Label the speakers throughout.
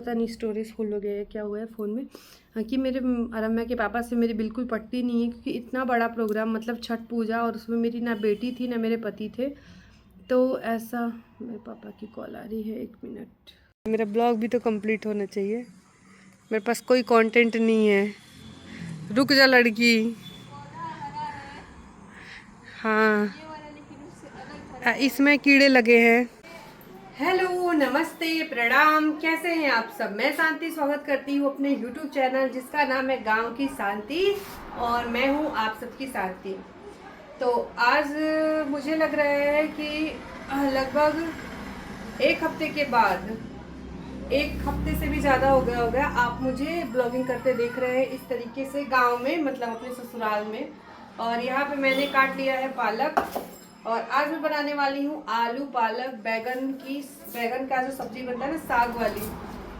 Speaker 1: पता नहीं storage full हो गया है, क्या हुआ है फ़ोन में। कि मेरे अरम्या के पापा से मेरी बिल्कुल पटती नहीं है, क्योंकि इतना बड़ा प्रोग्राम मतलब छठ पूजा, और उसमें मेरी ना बेटी थी ना मेरे पति थे। तो ऐसा मेरे पापा की कॉल आ रही है, 1 मिनट। मेरा ब्लॉग भी तो कंप्लीट होना चाहिए, मेरे पास कोई कंटेंट नहीं है। रुक जा लड़की। हाँ, इसमें कीड़े लगे हैं। हेलो, नमस्ते, प्रणाम, कैसे हैं आप सब। मैं शांति स्वागत करती हूँ अपने YouTube चैनल जिसका नाम है गांव की शांति, और मैं हूँ आप सबकी शांति। तो आज मुझे लग रहा है कि लगभग एक हफ्ते के बाद, एक हफ्ते से भी ज़्यादा हो गया होगा, आप मुझे ब्लॉगिंग करते देख रहे हैं इस तरीके से गांव में, मतलब अपने ससुराल में। और यहाँ पे मैंने काट लिया है पालक, और आज मैं बनाने वाली हूँ आलू पालक बैगन का जो सब्जी बनता है ना, साग वाली,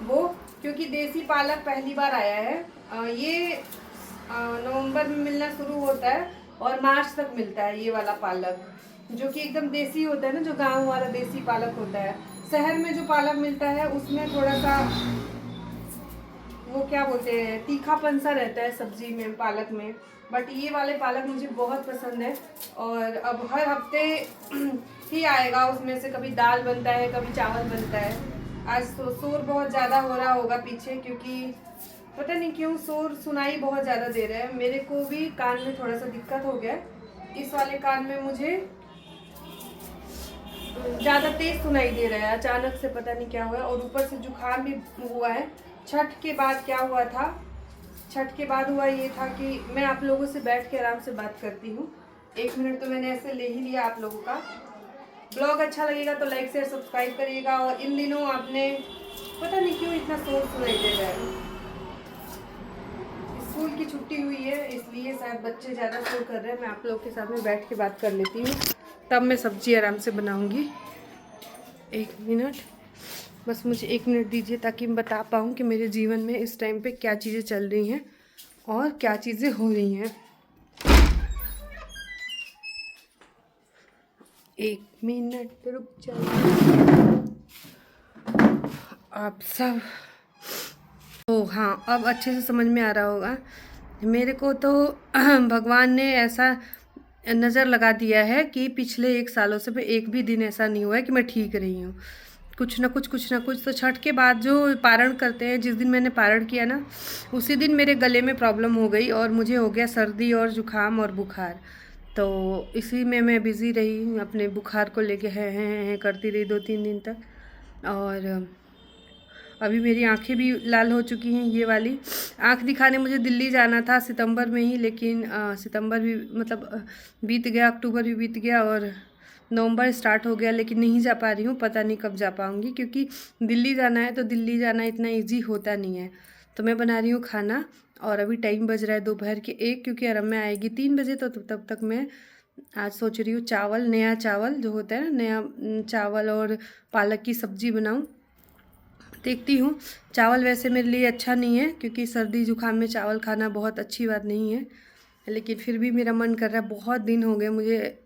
Speaker 1: वो। क्योंकि देसी पालक पहली बार आया है। ये नवंबर में मिलना शुरू होता है और मार्च तक मिलता है ये वाला पालक, जो कि एकदम देसी होता है ना, जो गांव वाला देसी पालक होता है। शहर में जो पालक मिलता है उसमें थोड़ा सा वो क्या बोलते हैं, तीखापन सा रहता है सब्जी में, पालक में। बट ये वाले पालक मुझे बहुत पसंद है, और अब हर हफ्ते ही आएगा। उसमें से कभी दाल बनता है, कभी चावल बनता है। आज तो शोर बहुत ज़्यादा हो रहा होगा पीछे, क्योंकि पता नहीं क्यों शोर सुनाई बहुत ज़्यादा दे रहा है। मेरे को भी कान में थोड़ा सा दिक्कत हो गया है, इस वाले कान में मुझे ज़्यादा तेज सुनाई दे रहा है, अचानक से पता नहीं क्या हुआ है। और ऊपर से जुकाम भी हुआ है। छठ के बाद क्या हुआ था, छठ के बाद हुआ ये था कि मैं आप लोगों से बैठ के आराम से बात करती हूँ। 1 मिनट तो मैंने ऐसे ले ही लिया आप लोगों का। ब्लॉग अच्छा लगेगा तो लाइक शेयर सब्सक्राइब करिएगा। और इन दिनों आपने पता नहीं क्यों इतना शोर सुनाई दे रहा है, स्कूल की छुट्टी हुई है इसलिए शायद बच्चे ज़्यादा शोर कर रहे हैं। मैं आप लोग के साथ में बैठ के बात कर लेती हूँ, तब मैं सब्जी आराम से बनाऊँगी। 1 मिनट, बस मुझे 1 मिनट दीजिए ताकि मैं बता पाऊँ कि मेरे जीवन में इस टाइम पे क्या चीज़ें चल रही हैं और क्या चीज़ें हो रही हैं। 1 मिनट रुक जाइए आप सब। ओ हाँ, अब अच्छे से समझ में आ रहा होगा। मेरे को तो भगवान ने ऐसा नज़र लगा दिया है कि पिछले 1 सालों से मैं एक भी दिन ऐसा नहीं हुआ है कि मैं ठीक रही हूँ। कुछ ना कुछ तो छठ के बाद जो पारण करते हैं, जिस दिन मैंने पारण किया ना, उसी दिन मेरे गले में प्रॉब्लम हो गई और मुझे हो गया सर्दी और जुकाम और बुखार। तो इसी में मैं बिज़ी रही, अपने बुखार को लेके हैं करती रही 2-3 दिन तक। और अभी मेरी आंखें भी लाल हो चुकी हैं। ये वाली आंख दिखाने मुझे दिल्ली जाना था सितंबर में ही, लेकिन सितंबर भी मतलब बीत गया, अक्टूबर भी बीत गया और नवंबर स्टार्ट हो गया, लेकिन नहीं जा पा रही हूँ। पता नहीं कब जा पाऊँगी, क्योंकि दिल्ली जाना है तो दिल्ली जाना इतना ईजी होता नहीं है। तो मैं बना रही हूँ खाना, और अभी टाइम बज रहा है दोपहर के 1, क्योंकि अरम्या आएगी 3 बजे। तो तब तक मैं आज सोच रही हूँ चावल, नया चावल जो होता है ना, नया चावल और पालक की सब्ज़ी बनाऊँ। देखती हूँ। चावल वैसे मेरे लिए अच्छा नहीं है, क्योंकि सर्दी जुकाम में चावल खाना बहुत अच्छी बात नहीं है, लेकिन फिर भी मेरा मन कर रहा है। बहुत दिन हो गए मुझे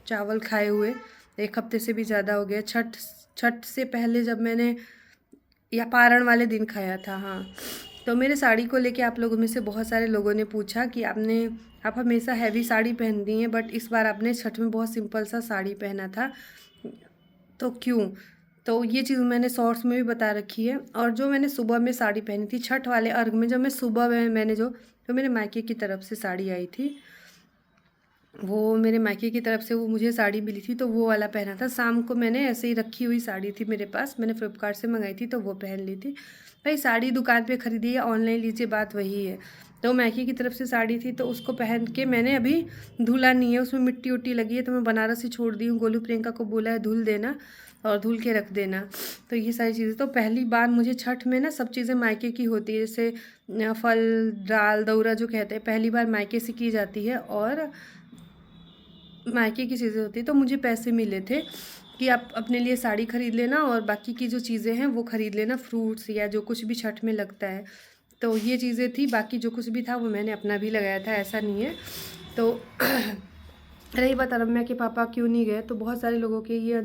Speaker 1: चावल खाए हुए, 1 हफ्ते से भी ज़्यादा हो गया। छठ से पहले जब मैंने, या पारण वाले दिन खाया था, हाँ। तो मेरे साड़ी को लेके आप लोगों में से बहुत सारे लोगों ने पूछा कि आप हमेशा हैवी साड़ी पहनती हैं, बट इस बार आपने छठ में बहुत सिंपल सा साड़ी पहना था, तो क्यों? तो ये चीज़ मैंने शॉर्ट्स में भी बता रखी है। और जो मैंने सुबह में साड़ी पहनी थी छठ वाले अर्घ में, जब मैं सुबह में मैंने जो मेरे मायके की तरफ से साड़ी आई थी, वो मेरे मायके की तरफ से वो मुझे साड़ी मिली थी, तो वो वाला पहना था। शाम को मैंने ऐसे ही रखी हुई साड़ी थी मेरे पास, मैंने फ्लिपकार्ट से मंगाई थी, तो वो पहन ली थी। भाई साड़ी दुकान पे ख़रीदी या ऑनलाइन लीजिए, बात वही है। तो मायके की तरफ से साड़ी थी, तो उसको पहन के मैंने अभी धुला नहीं है, उसमें मिट्टी उट्टी लगी है, तो मैं बनारस ही छोड़ दी हूँ। गोलू प्रियंका को बोला है धुल देना और धुल के रख देना। तो ये सारी चीज़ें, तो पहली बार मुझे छठ में ना सब चीज़ें मायके की होती है, जैसे फल दाल दौरा जो कहते हैं, पहली बार मायके से की जाती है और मायके की चीज़ें होती है। तो मुझे पैसे मिले थे कि आप अपने लिए साड़ी ख़रीद लेना और बाकी की जो चीज़ें हैं वो ख़रीद लेना, फ्रूट्स या जो कुछ भी छठ में लगता है। तो ये चीज़ें थी, बाकी जो कुछ भी था वो मैंने अपना भी लगाया था, ऐसा नहीं है। तो रही बात रम्या के पापा क्यों नहीं गए, तो बहुत सारे लोगों के ये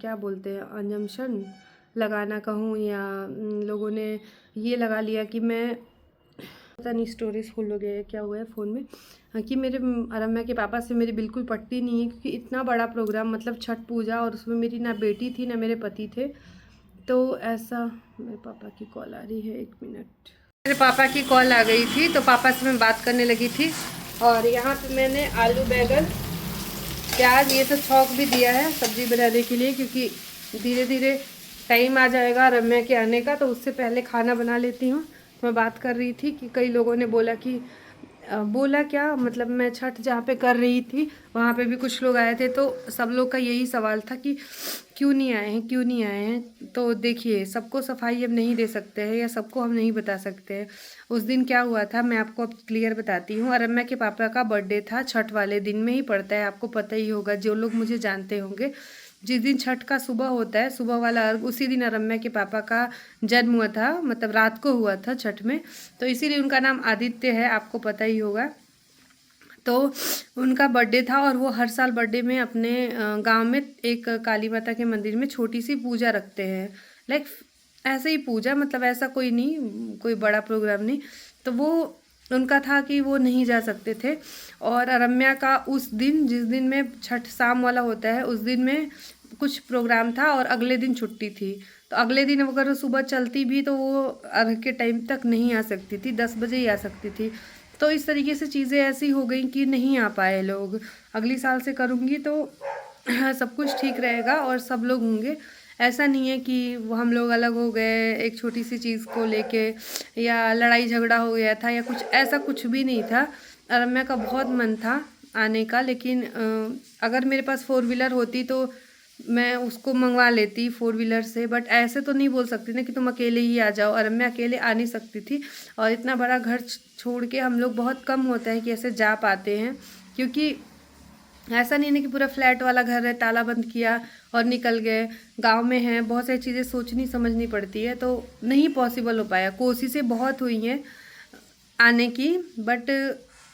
Speaker 1: क्या बोलते हैं, अंजम्पशन, लगाना कहूँ या लोगों ने ये लगा लिया कि मैं पता नहीं स्टोरेज फुल हो गया है क्या हुआ है फ़ोन में, कि मेरे रम्या के पापा से मेरी बिल्कुल पटती नहीं है, क्योंकि इतना बड़ा प्रोग्राम मतलब छठ पूजा और उसमें मेरी ना बेटी थी ना मेरे पति थे। तो ऐसा मेरे पापा की कॉल आ रही है, 1 मिनट। मेरे पापा की कॉल आ गई थी तो पापा से मैं बात करने लगी थी। और यहाँ पे मैंने आलू बैगन प्याज ये सब छौंक भी दिया है सब्ज़ी बनाने के लिए, क्योंकि धीरे धीरे टाइम आ जाएगा रम्या के आने का, तो उससे पहले खाना बना लेती हूँ। तो मैं बात कर रही थी कि कई लोगों ने बोला कि बोला क्या मतलब मैं छठ जहाँ पे कर रही थी वहाँ पे भी कुछ लोग आए थे, तो सब लोग का यही सवाल था कि क्यों नहीं आए हैं, क्यों नहीं आए हैं। तो देखिए सबको सफाई अब नहीं दे सकते हैं या सबको हम नहीं बता सकते हैं। उस दिन क्या हुआ था मैं आपको अब क्लियर बताती हूँ। और रम्या के पापा का बर्थडे था, छठ वाले दिन में ही पड़ता है, आपको पता ही होगा, जो लोग मुझे जानते होंगे। जिस दिन छठ का सुबह होता है, सुबह वाला अर्घ, उसी दिन रम्या के पापा का जन्म हुआ था, मतलब रात को हुआ था छठ में, तो इसीलिए उनका नाम आदित्य है, आपको पता ही होगा। तो उनका बर्थडे था और वो हर साल बर्थडे में अपने गांव में एक काली माता के मंदिर में छोटी सी पूजा रखते हैं, लाइक ऐसे ही पूजा, मतलब ऐसा कोई नहीं, कोई बड़ा प्रोग्राम नहीं। तो वो उनका था कि वो नहीं जा सकते थे। और रम्या का उस दिन, जिस दिन में छठ शाम वाला होता है, उस दिन में कुछ प्रोग्राम था और अगले दिन छुट्टी थी। तो अगले दिन अगर सुबह चलती भी तो वो अर्घ के टाइम तक नहीं आ सकती थी, 10 बजे ही आ सकती थी। तो इस तरीके से चीज़ें ऐसी हो गई कि नहीं आ पाए लोग। अगली साल से करूँगी तो सब कुछ ठीक रहेगा और सब लोग होंगे। ऐसा नहीं है कि वो हम लोग अलग हो गए एक छोटी सी चीज़ को लेके, या लड़ाई झगड़ा हो गया था या कुछ, ऐसा कुछ भी नहीं था। रम्या का बहुत मन था आने का, लेकिन अगर मेरे पास 4 व्हीलर होती तो मैं उसको मंगवा लेती 4 व्हीलर से। बट ऐसे तो नहीं बोल सकती ना कि तुम अकेले ही आ जाओ, और मैं अकेले आ नहीं सकती थी। और इतना बड़ा घर छोड़ के हम लोग बहुत कम होते हैं कि ऐसे जा पाते हैं, क्योंकि ऐसा नहीं है कि पूरा फ्लैट वाला घर है, ताला बंद किया और निकल गए। गांव में है, बहुत सारी चीज़ें सोचनी समझनी पड़ती है, तो नहीं पॉसिबल हो पाया। कोशिशें बहुत हुई हैं आने की, बट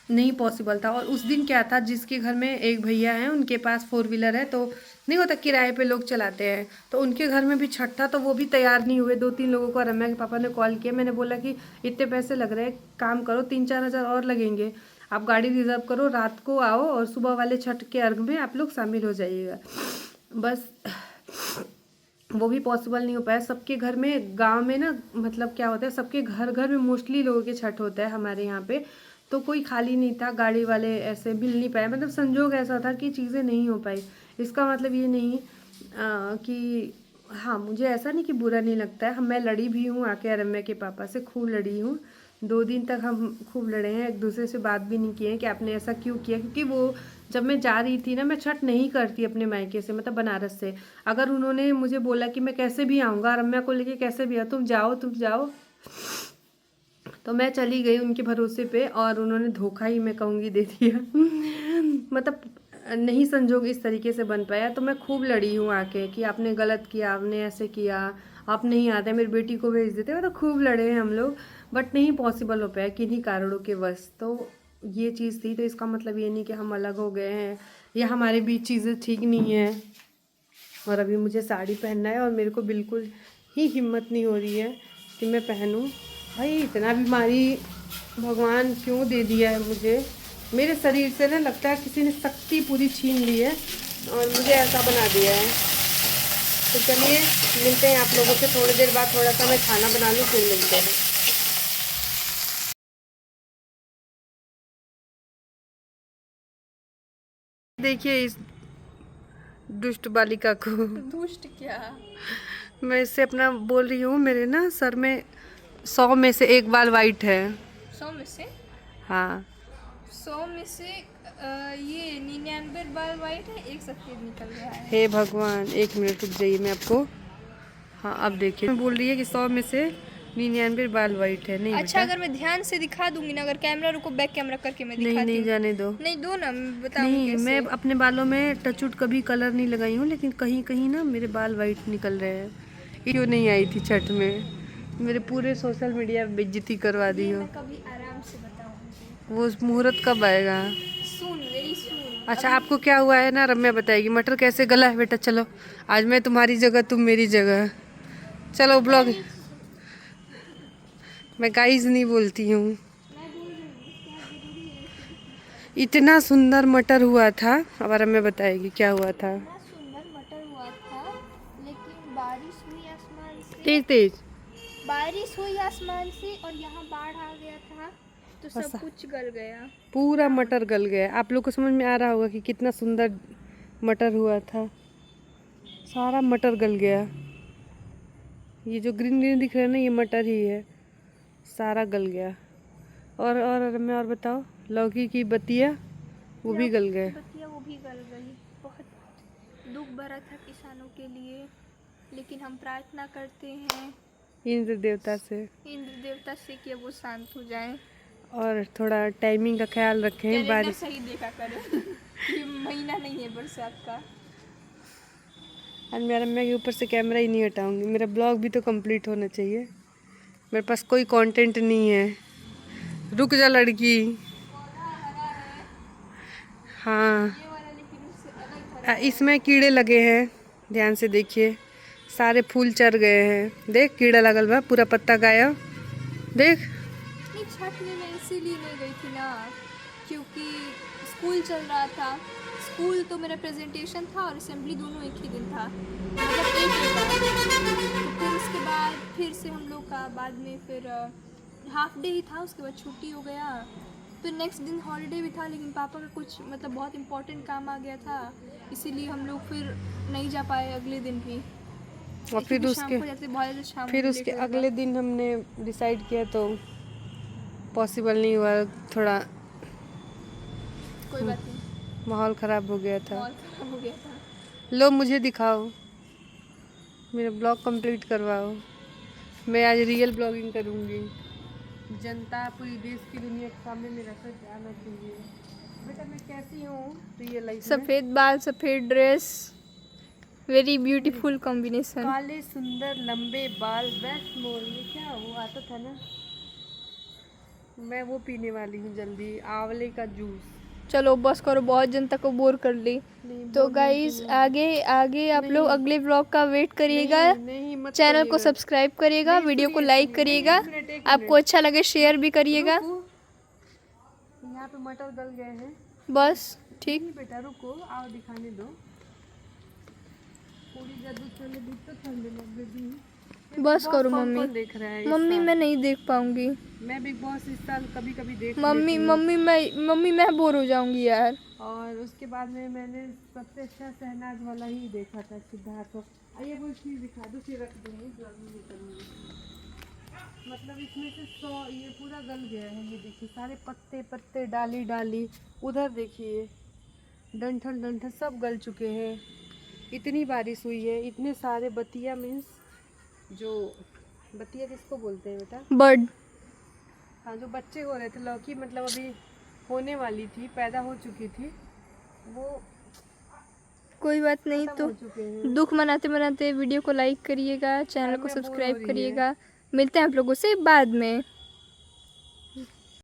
Speaker 1: नहीं पॉसिबल था। और उस दिन क्या था, जिसके घर में एक भैया हैं उनके पास 4 व्हीलर है, तो नहीं होता किराए पे लोग चलाते हैं, तो उनके घर में भी छठ था, तो वो भी तैयार नहीं हुए। 2-3 लोगों को रम्या के पापा ने कॉल किया। मैंने बोला कि इतने पैसे लग रहे हैं, काम करो 3-4 हज़ार और लगेंगे, आप गाड़ी रिजर्व करो, रात को आओ और सुबह वाले छठ के अर्घ में आप लोग शामिल हो जाइएगा। बस वो भी पॉसिबल नहीं हो पाया। सबके घर में गांव में ना, मतलब क्या होता है, सबके घर घर में मोस्टली लोगों के छठ होता है हमारे यहाँ पे, तो कोई खाली नहीं था, गाड़ी वाले ऐसे मिल नहीं पाए, मतलब संजोग ऐसा था कि चीज़ें नहीं हो पाई। इसका मतलब ये नहीं कि हाँ, मुझे ऐसा नहीं कि बुरा नहीं लगता है। मैं लड़ी भी हूँ आके रम्या के पापा से, खूब लड़ी हूँ। 2 दिन तक हम खूब लड़े हैं, एक दूसरे से बात भी नहीं किए हैं कि आपने ऐसा क्यों किया, क्योंकि वो जब मैं जा रही थी ना, मैं छठ नहीं करती अपने मायके से, मतलब बनारस से। अगर उन्होंने मुझे बोला कि मैं कैसे भी आऊँगा, रम्या को लेके कैसे भी आ, तुम जाओ, तो मैं चली गई उनके भरोसे पे, और उन्होंने धोखा ही मैं कहूँगी दे दिया। मतलब नहीं संजोग इस तरीके से बन पाया। तो मैं खूब लड़ी हूँ आके कि आपने गलत किया, आपने ऐसे किया, आप नहीं आते, मेरी बेटी को भेज देते, मतलब खूब लड़े हैं हम लोग। बट नहीं पॉसिबल हो पाया किन्हीं कारणों के वश। तो ये चीज़ थी, तो इसका मतलब ये नहीं कि हम अलग हो गए हैं या हमारे बीच चीज़ें ठीक नहीं है। और अभी मुझे साड़ी पहनना है और मेरे को बिल्कुल ही हिम्मत नहीं हो रही है कि मैं पहनूं। भाई इतना बीमारी भगवान क्यों दे दिया है मुझे, मेरे शरीर से ना लगता है किसी ने शक्ति पूरी छीन ली है और मुझे ऐसा बना दिया है। तो चलिए मिलते हैं आप लोगों से थोड़ी देर बाद, थोड़ा सा मैं खाना बना लूँ, फिर मिलते हैं। देखिए इस दुष्ट बालिका को।
Speaker 2: दुष्ट क्या?
Speaker 1: मैं इससे अपना बोल रही हूँ, मेरे ना सर में 100 में से 1 बाल वाइट है।
Speaker 2: 100 में से?
Speaker 1: हाँ
Speaker 2: 100 में से ये 99 बाल वाइट है, एक सफेद निकल रहा है।
Speaker 1: हे भगवान, 1 मिनट रुक जाइए मैं आपको। हाँ अब देखिए, मैं बोल रही है कि 100 में से 99 बाल वाइट है। नहीं
Speaker 2: अच्छा
Speaker 1: बेटा,
Speaker 2: अगर मैं ध्यान से दिखा दूंगी ना, अगर कैमरा रुको, बैक कैमरा करके मैं दिखाती
Speaker 1: नहीं
Speaker 2: हूँ।
Speaker 1: जाने दो।
Speaker 2: नहीं दो ना, मैं बताऊंगी
Speaker 1: नहीं,
Speaker 2: कैसे।
Speaker 1: मैं अपने बालों में टचवुड कभी कलर नहीं लगाई हूँ, लेकिन कहीं कहीं ना मेरे बाल वाइट निकल रहे हैं। क्यों नहीं आई थी छठ में, मेरे पूरे सोशल मीडिया पे बेइज्जती करवा दी हो।
Speaker 2: मैं कभी आराम से बताऊंगी।
Speaker 1: वो मुहूर्त कब आएगा?
Speaker 2: सुन मेरी सुन।
Speaker 1: अच्छा आपको क्या हुआ है ना, रम्या बताएगी। मटर कैसे गला है बेटा, चलो आज मैं तुम्हारी जगह, तुम मेरी जगह। चलो ब्लॉग, मैं गाइस नहीं बोलती हूँ। इतना सुंदर मटर हुआ था, अब हमें बताएगी क्या हुआ था।
Speaker 2: इतना सुंदर मटर हुआ था, लेकिन बारिश हुई आसमान से,
Speaker 1: तेज तेज
Speaker 2: बारिश हुई आसमान से और यहाँ बाढ़ आ गया था, तो सब कुछ गल गया।
Speaker 1: पूरा मटर गल गया। आप लोग को समझ में आ रहा होगा कि कितना सुंदर मटर हुआ था, सारा मटर गल गया। ये जो ग्रीन ग्रीन दिख रहा है ना, ये मटर ही है, सारा गल गया। और मैं और बताओ, लौकी की बतिया वो भी गल गए।
Speaker 2: बतिया वो भी गल गई। बहुत दुख भरा था किसानों के लिए, लेकिन हम प्रार्थना करते हैं
Speaker 1: इंद्र देवता से,
Speaker 2: इंद्र देवता से कि वो शांत हो जाएं
Speaker 1: और थोड़ा टाइमिंग का ख्याल रखें।
Speaker 2: कैलेंडर
Speaker 1: बारिश
Speaker 2: सही देखा करें। ये महीना नहीं है बरसात का।
Speaker 1: आज मैं के ऊपर से कैमरा ही नहीं हटाऊंगी, मेरा ब्लॉग भी तो कंप्लीट होना चाहिए। मेरे पास कोई कंटेंट नहीं है। रुक जा लड़की। हाँ,
Speaker 2: ये वाला लेकिन उससे अलग था।
Speaker 1: इसमें कीड़े लगे हैं, ध्यान से देखिए, सारे फूल चढ़ गए हैं। देख कीड़ा लगल बा, पूरा पत्ता गायब। देख
Speaker 2: नहीं, छठने में इसीलिए नहीं गई थी ना, क्योंकि स्कूल चल रहा था। स्कूल तो मेरा प्रेजेंटेशन था और असेंबली दोनों एक ही दिन था, मतलब एक ही था। तो फिर उसके बाद फिर से हम लोग का बाद में फिर हाफ डे ही था, उसके बाद छुट्टी हो गया। फिर नेक्स्ट दिन हॉलीडे भी था, लेकिन पापा का कुछ मतलब बहुत इम्पोर्टेंट काम आ गया था, इसीलिए हम लोग फिर नहीं जा पाए अगले दिन भी।
Speaker 1: और फिर
Speaker 2: क्योंकि शाम
Speaker 1: उसके
Speaker 2: को जाते बहुत ज़्यादा शाम
Speaker 1: फिर
Speaker 2: को
Speaker 1: उसके
Speaker 2: लेट हो
Speaker 1: अगले दिन हमने डिसाइड किया तो पॉसिबल नहीं हुआ, थोड़ा
Speaker 2: गया। कोई बात नहीं,
Speaker 1: माहौल ख़राब हो गया था।
Speaker 2: माहौल खराब हो गया था।
Speaker 1: लो मुझे दिखाओ, मेरा ब्लॉग कंप्लीट करवाओ। मैं आज रियल ब्लॉगिंग करूँगी। जनता, पूरी देश की दुनिया के सामने मेरा सच आना चाहिए। बेटा मैं कैसी हूँ रियल लाइफ में?
Speaker 2: सफ़ेद बाल, सफ़ेद ड्रेस, वेरी ब्यूटीफुल कॉम्बिनेशन।
Speaker 1: काले सुंदर लंबे बाल, बेस्ट मोल। ये क्या वो आता था ना, मैं वो पीने वाली हूँ जल्दी, आंवले का जूस।
Speaker 2: चलो बस करो, बहुत जनता को बोर कर ली।
Speaker 1: नहीं,
Speaker 2: तो
Speaker 1: बोल
Speaker 2: गाइस
Speaker 1: नहीं,
Speaker 2: आगे आगे आप लोग
Speaker 1: नहीं।
Speaker 2: अगले व्लॉग का वेट करिएगा।
Speaker 1: नहीं मत
Speaker 2: चैनल को
Speaker 1: करिएगा।
Speaker 2: सब्सक्राइब करिएगा,
Speaker 1: नहीं,
Speaker 2: वीडियो को
Speaker 1: सुनिए,
Speaker 2: लाइक
Speaker 1: सुनिए,
Speaker 2: करिएगा,
Speaker 1: नहीं, एक मिनट,
Speaker 2: आपको अच्छा लगे शेयर भी करिएगा।
Speaker 1: रुको। यहाँ पे मटर गल गए हैं।
Speaker 2: बस ठीक,
Speaker 1: नहीं बेटा रुको, आओ दिखाने दो। पूरी जादू चले, दूध तो ठंडे लग गई।
Speaker 2: बस करो
Speaker 1: कौन
Speaker 2: मम्मी।
Speaker 1: कौन देख रहा है इस
Speaker 2: मम्मी
Speaker 1: साल?
Speaker 2: मैं नहीं देख पाऊंगी।
Speaker 1: मैं बिग बॉस इस साल कभी कभी देख
Speaker 2: मम्मी
Speaker 1: लेती हूँ।
Speaker 2: मम्मी मैं बोर हो जाऊंगी यार।
Speaker 1: और उसके बाद में मैंने सबसे अच्छा शहनाज वाला ही देखा था, सिद्धार्थ। आइए वो चीज़ दिखा दो, फिर रख दूँगी, जल्दी नहीं करूँगी। मतलब इसमें से 100 ये पूरा गल गया है। ये देखिए सारे पत्ते पत्ते, डाली डाली, उधर देखिए डंठल डंठल सब गल चुके हैं। इतनी बारिश हुई है, इतने सारे बतिया, मीन्स जो बतिया किसको बोलते हैं बेटा?
Speaker 2: बर्ड।
Speaker 1: हाँ, जो बच्चे हो रहे थे, लौकी मतलब अभी होने वाली थी, पैदा हो चुकी थी, वो
Speaker 2: कोई बात नहीं,
Speaker 1: खत्म
Speaker 2: तो
Speaker 1: हो चुके हैं।
Speaker 2: दुख मनाते मनाते वीडियो को लाइक करिएगा, चैनल
Speaker 1: अरे
Speaker 2: को
Speaker 1: मैं बोर हो
Speaker 2: सब्सक्राइब
Speaker 1: रही है।
Speaker 2: करिएगा। मिलते हैं आप लोगों से बाद में।